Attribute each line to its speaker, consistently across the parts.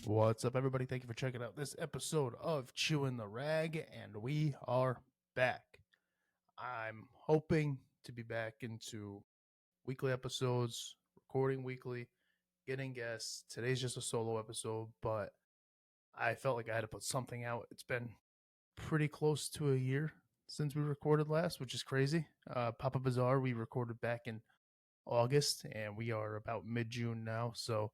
Speaker 1: What's up, everybody? Thank you for checking out this episode of Chewing the Rag, and we are back. I'm hoping to be back into weekly episodes, recording weekly, getting guests. Today's just a solo episode, but I felt like I had to put something out. It's been pretty close to a year since we recorded last, which is crazy. Papa Bazaar, we recorded back in August, and we are about mid-June now, so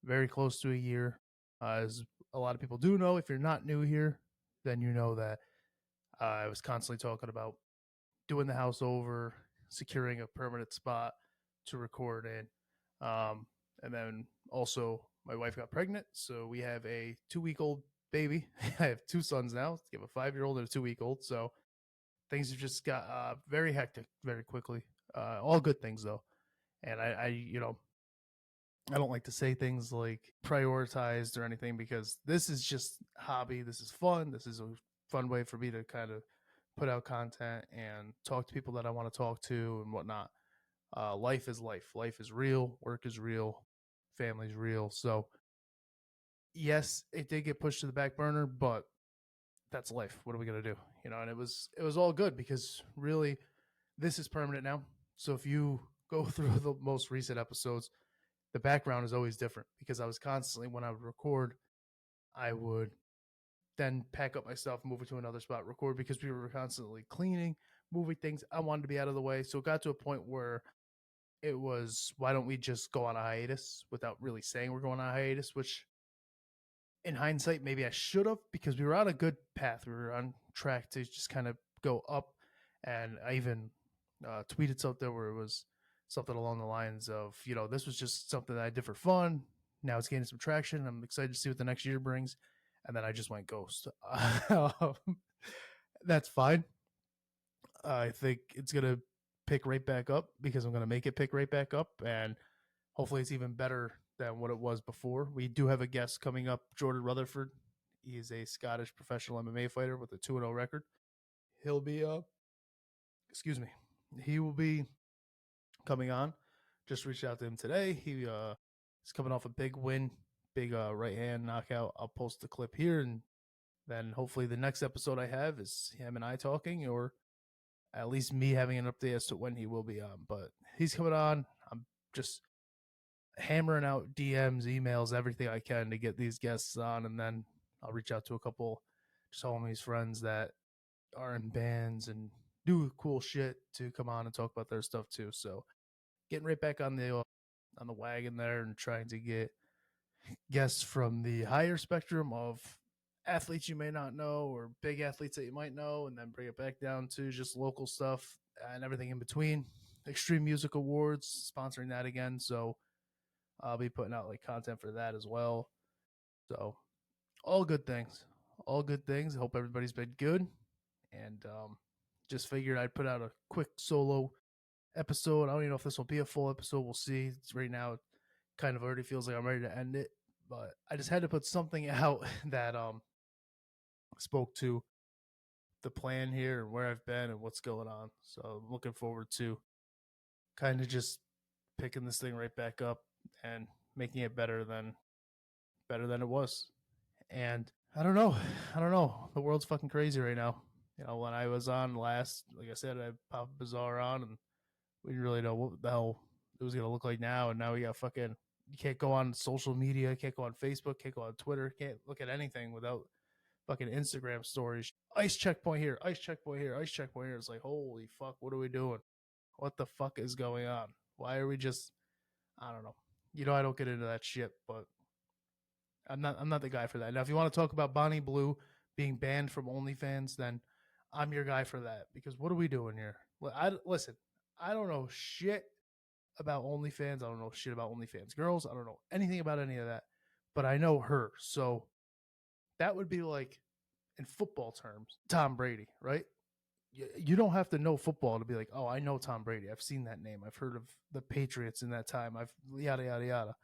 Speaker 1: very close to a year. As a lot of people do know, if you're not new here, then you know that I was constantly talking about doing the house over, securing a permanent spot to record in. And then also, my wife got pregnant, so we have a 2-week-old baby. I have two sons now. We have a 5-year-old and a 2-week-old. So things have just got very hectic very quickly. All good things, though. And I don't like to say things like prioritized or anything because this is just hobby. This is fun. This is a fun way for me to kind of put out content and talk to people that I want to talk to and whatnot. Life is life. Life is real. Work is real. Family's real. So yes, it did get pushed to the back burner, but that's life. What are we gonna do? And it was all good because really this is permanent now. So if you go through the most recent episodes, the background is always different because I was constantly, when I would record, I would then pack up my stuff, move it to another spot, record because we were constantly cleaning, moving things. I wanted to be out of the way. So it got to a point where it was, why don't we just go on a hiatus without really saying we're going on a hiatus, which in hindsight, maybe I should have because we were on a good path. We were on track to just kind of go up. And I even tweeted something where it was something along the lines of, this was just something that I did for fun. Now it's gaining some traction. I'm excited to see what the next year brings. And then I just went ghost. That's fine. I think it's going to pick right back up because I'm going to make it pick right back up. And hopefully it's even better than what it was before. We do have a guest coming up, Jordan Rutherford. He is a Scottish professional MMA fighter with a 2-0 record. He'll be excuse me. He will be coming on. Just reached out to him today. He is coming off a big win, big right hand knockout. I'll post the clip here, and then hopefully the next episode I have is him and I talking, or at least me having an update as to when he will be on. But he's coming on. I'm just hammering out DMs, emails, everything I can to get these guests on, and then I'll reach out to a couple just homies, friends that are in bands and do cool shit to come on and talk about their stuff too. So getting right back on the wagon there and trying to get guests from the higher spectrum of athletes you may not know or big athletes that you might know, and then bring it back down to just local stuff and everything in between. Extreme Music Awards sponsoring that again, so I'll be putting out like content for that as well. So all good things. All good things. I hope everybody's been good. And just figured I'd put out a quick solo episode. I don't even know if this will be a full episode. We'll see. Right now, it kind of already feels like I'm ready to end it. But I just had to put something out that spoke to the plan here and where I've been and what's going on. So I'm looking forward to kind of just picking this thing right back up and making it better than it was. And I don't know. The world's fucking crazy right now. When I was on last, like I said, I had Papa Bazaar on, and we didn't really know what the hell it was gonna look like now. And now we got fucking, you can't go on social media, can't go on Facebook, can't go on Twitter, can't look at anything without fucking Instagram stories. Ice checkpoint here, ice checkpoint here, ice checkpoint here. It's like, holy fuck, what are we doing? What the fuck is going on? Why are we just, I don't know. I don't get into that shit, but I'm not the guy for that. Now, if you want to talk about Bonnie Blue being banned from OnlyFans, then I'm your guy for that. Because what are we doing here? Listen, I don't know shit about OnlyFans. I don't know shit about OnlyFans girls. I don't know anything about any of that. But I know her. So that would be like, in football terms, Tom Brady, right? You don't have to know football to be like, oh, I know Tom Brady. I've seen that name. I've heard of the Patriots in that time. I've yada, yada, yada.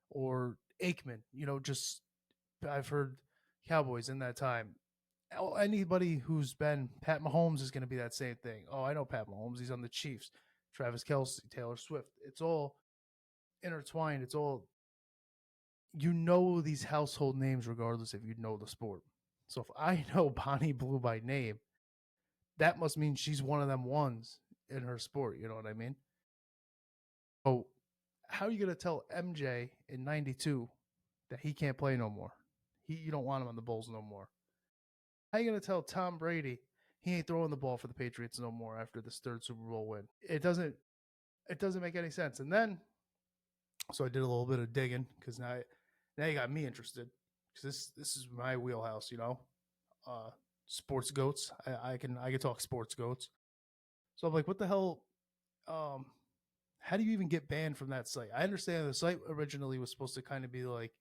Speaker 1: Or Aikman, just I've heard Cowboys in that time. Anybody who's been Pat Mahomes is going to be that same thing. Oh, I know Pat Mahomes. He's on the Chiefs. Travis Kelce, Taylor Swift. It's all intertwined. It's all you know these household names regardless if you know the sport. So if I know Bonnie Blue by name, that must mean she's one of them ones in her sport. You know what I mean? So how are you gonna tell MJ in '92 that he can't play no more? You don't want him on the Bulls no more. How are you gonna tell Tom Brady he ain't throwing the ball for the Patriots no more after this third Super Bowl win? It doesn't make any sense. And then so I did a little bit of digging because now you got me interested because this is my wheelhouse, uh, sports goats. I can talk sports goats. So I'm like, what the hell? Um, how do you even get banned from that site? I understand the site originally was supposed to kind of be like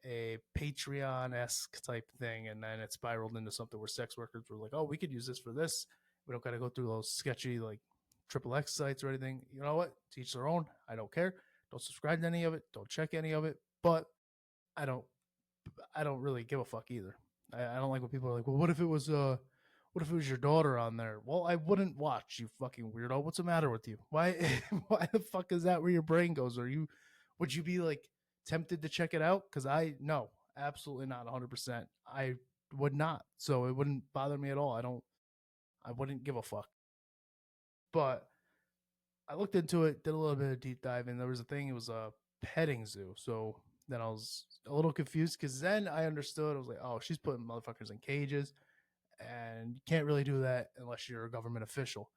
Speaker 1: a Patreon esque type thing, and then it spiraled into something where sex workers were like, "Oh, we could use this for this. We don't got to go through those sketchy like triple X sites or anything." You know what? Teach their own. I don't care. Don't subscribe to any of it. Don't check any of it. But I don't. I don't really give a fuck either. I don't like when people are like, "Well, what if it was your daughter on there?" Well, I wouldn't watch, you fucking weirdo. What's the matter with you? Why why the fuck is that where your brain goes? Would you be like tempted to check it out? Because I no, absolutely not 100%. I would not. So it wouldn't bother me at all. I wouldn't give a fuck. But I looked into it, did a little bit of deep dive, and there was a thing, it was a petting zoo. So then I was a little confused because then I understood. I was like, oh, she's putting motherfuckers in cages, and you can't really do that unless you're a government official.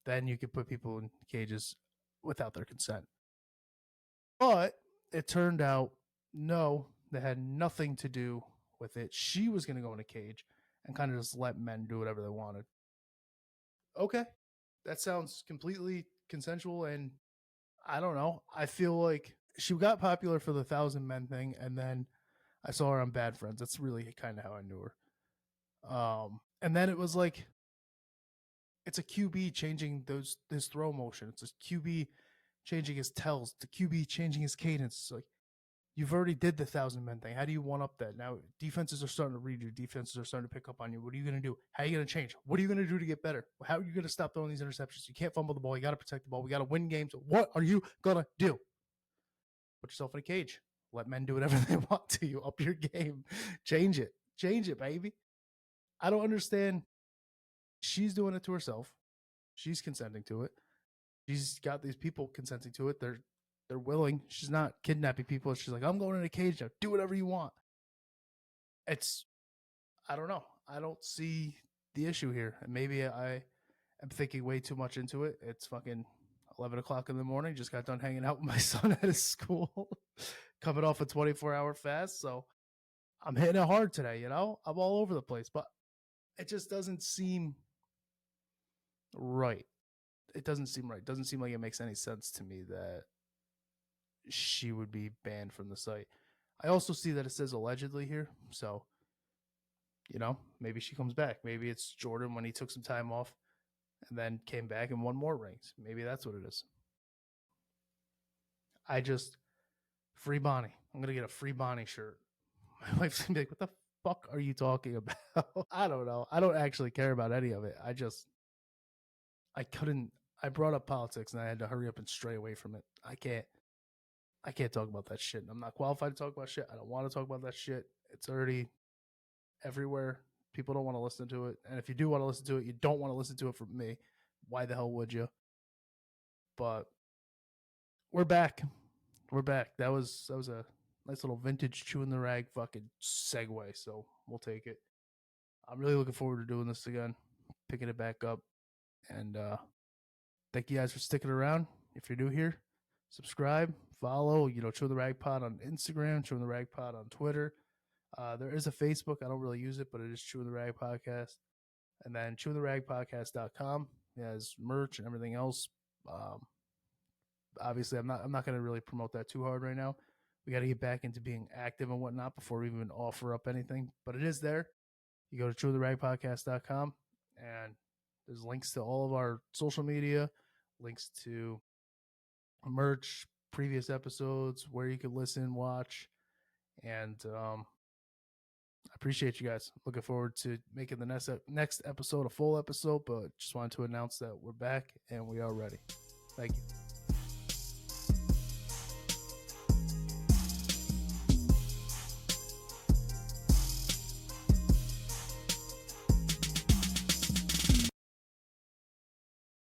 Speaker 1: Then you could put people in cages without their consent. But it turned out, no, that had nothing to do with it. She was going to go in a cage and kind of just let men do whatever they wanted. Okay, that sounds completely consensual, and I don't know. I feel like she got popular for the Thousand Men thing, and then I saw her on Bad Friends. That's really kind of how I knew her. And then it was like it's a QB changing his throw motion. It's a QB changing his tells. The QB changing his cadence. It's like you've already did the Thousand Men thing. How do you one up that? Now defenses are starting to read you. Defenses are starting to pick up on you. What are you going to do? How are you going to change? What are you going to do to get better? How are you going to stop throwing these interceptions? You can't fumble the ball. You got to protect the ball. We got to win games. What are you going to do? Put yourself in a cage. Let men do whatever they want to you. Up your game. Change it. Change it, baby. I don't understand. She's doing it to herself. She's consenting to it. She's got these people consenting to it. They're willing. She's not kidnapping people. She's like, I'm going in a cage now. Do whatever you want. It's I don't know. I don't see the issue here. And maybe I am thinking way too much into it. It's fucking 11 o'clock in the morning. Just got done hanging out with my son at his school, coming off a 24-hour fast. So I'm hitting it hard today, I'm all over the place, but it just doesn't seem right. It doesn't seem right. It doesn't seem like it makes any sense to me that she would be banned from the site. I also see that it says allegedly here. So, maybe she comes back. Maybe it's Jordan when he took some time off and then came back and won more rings. Maybe that's what it is. I just free Bonnie. I'm gonna get a free Bonnie shirt. My wife's gonna be like, "What the fuck are you talking about?" I don't know. I don't actually care about any of it. I couldn't. I brought up politics and I had to hurry up and stray away from it. I can't talk about that shit. I'm not qualified to talk about shit. I don't want to talk about that shit. It's already everywhere. People don't want to listen to it. And if you do want to listen to it, you don't want to listen to it from me. Why the hell would you? But we're back. We're back. That was a nice little vintage chewing the rag fucking segue. So we'll take it. I'm really looking forward to doing this again, picking it back up. And thank you guys for sticking around. If you're new here, subscribe, follow, Chew the Rag Pod on Instagram, Chew the Rag Pod on Twitter. There is a Facebook. I don't really use it, but it is Chew the Rag Podcast. And then chewtheragpodcast.com has merch and everything else. Obviously, I'm not going to really promote that too hard right now. We got to get back into being active and whatnot before we even offer up anything. But it is there. You go to chewtheragpodcast.com and there's links to all of our social media, links to merch, previous episodes, where you can listen, watch, and I appreciate you guys. Looking forward to making the next episode a full episode, but just wanted to announce that we're back and we are ready. Thank you.